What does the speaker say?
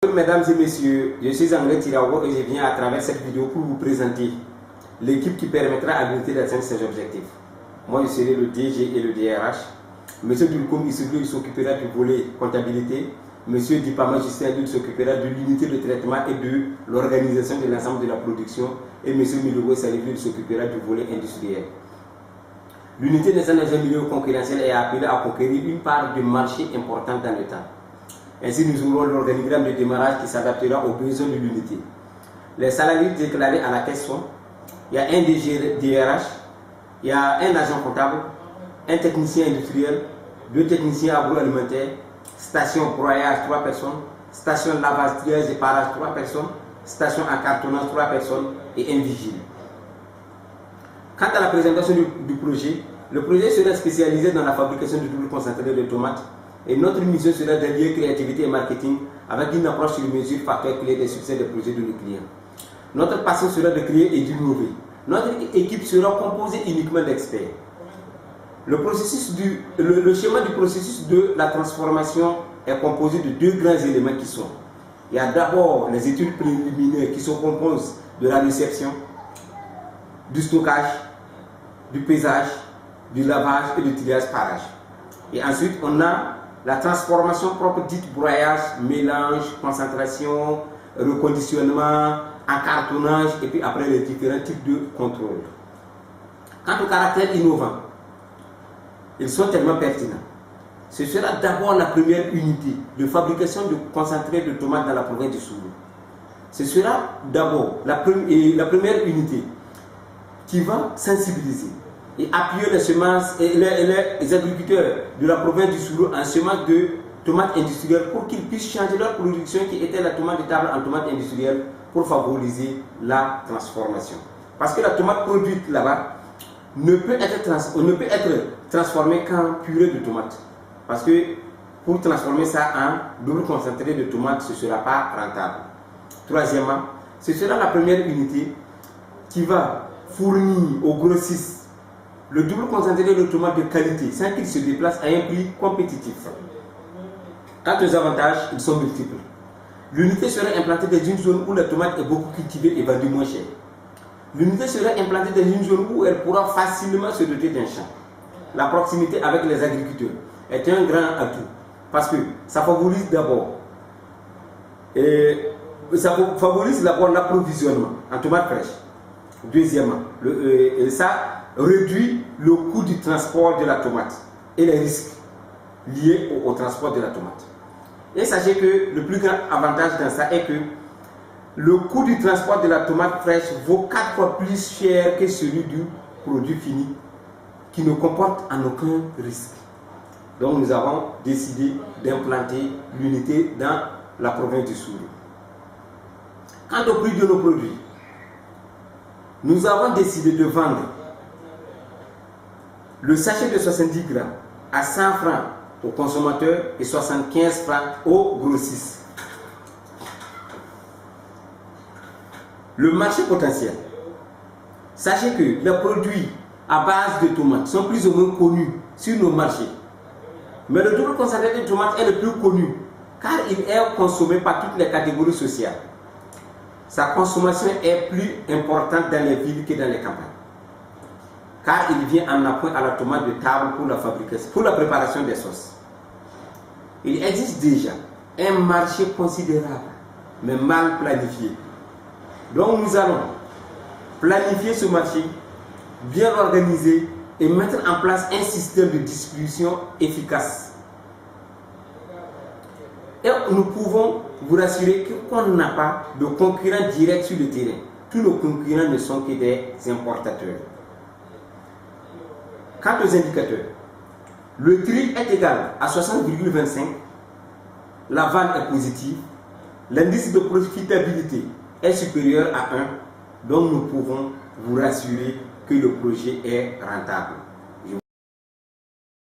Mesdames et messieurs, je suis André Tirago et je viens à travers cette vidéo pour vous présenter l'équipe qui permettra à l'unité d'atteindre ses objectifs. Moi, je serai le DG et le DRH. Monsieur Dulkoum Issoudou, il s'occupera du volet comptabilité. Monsieur Dipama Justin, il s'occupera de l'unité de traitement et de l'organisation de l'ensemble de la production. Et Monsieur Milogo Salif, il s'occupera du volet industriel. L'unité des dans un milieu concurrentiel est appelée à conquérir une part de marché importante dans le temps. Ainsi, nous aurons l'organigramme de démarrage qui s'adaptera aux besoins de l'unité. Les salariés déclarés à la caisse sont, il y a un DRH, il y a un agent comptable, un technicien industriel, 2 techniciens agroalimentaires, station broyage 3 personnes, station lavage, triage et parage 3 personnes, station encartonnage 3 personnes et un vigile. Quant à la présentation du projet, le projet sera spécialisé dans la fabrication de double concentré de tomates. Et notre mission sera d'allier créativité et marketing avec une approche sur mesure facteur clé des succès des projets de nos clients. Notre passion sera de créer et d'innover. Notre équipe sera composée uniquement d'experts. Le schéma du processus de la transformation est composé de 2 grands éléments qui sont. Il y a d'abord les études préliminaires qui se composent de la réception, du stockage, du pesage, du lavage et du triage-parage. Et ensuite, on a la transformation propre dite broyage, mélange, concentration, reconditionnement, encartonnage et puis après les différents types de contrôle. Quant au caractère innovant, ils sont tellement pertinents. Ce sera d'abord la première unité de fabrication de concentré de tomates dans la province du Soulou. Ce sera d'abord la première unité qui va sensibiliser et appuyer les semences et les agriculteurs de la province du Soulou en semences de tomates industrielles pour qu'ils puissent changer leur production qui était la tomate de table en tomate industrielle pour favoriser la transformation. Parce que la tomate produite là-bas ne peut être transformée qu'en purée de tomate. Parce que pour transformer ça en double concentré de tomate, ce ne sera pas rentable. Troisièmement, ce sera la première unité qui va fournir aux grossistes le double concentré de tomates de qualité sans qu'il se déplace à un prix compétitif. Quant aux avantages, ils sont multiples. L'unité serait implantée dans une zone où la tomate est beaucoup cultivée et vendue moins cher. L'unité serait implantée dans une zone où elle pourra facilement se doter d'un champ. La proximité avec les agriculteurs est un grand atout parce que ça favorise d'abord l'approvisionnement en tomates fraîches. Deuxièmement, ça réduit le coût du transport de la tomate et les risques liés au transport de la tomate. Et sachez que le plus grand avantage dans ça est que le coût du transport de la tomate fraîche vaut 4 fois plus cher que celui du produit fini qui ne comporte en aucun risque. Donc nous avons décidé d'implanter l'unité dans la province du Soulou. Quant au prix de nos produits, nous avons décidé de vendre le sachet de 70 grammes à 100 francs aux consommateurs et 75 francs aux grossistes. Le marché potentiel. Sachez que les produits à base de tomates sont plus ou moins connus sur nos marchés. Mais le double concentré de tomates est le plus connu car il est consommé par toutes les catégories sociales. Sa consommation est plus importante dans les villes que dans les campagnes. Car il vient en appoint à la tomate de table pour la préparation des sauces. Il existe déjà un marché considérable, mais mal planifié. Donc nous allons planifier ce marché, bien l'organiser et mettre en place un système de distribution efficace. Et nous pouvons vous rassurer qu'on n'a pas de concurrents directs sur le terrain. Tous nos concurrents ne sont que des importateurs. Quant aux indicateurs, le tri est égal à 60,25, la vente est positive, l'indice de profitabilité est supérieur à 1, donc nous pouvons vous rassurer que le projet est rentable.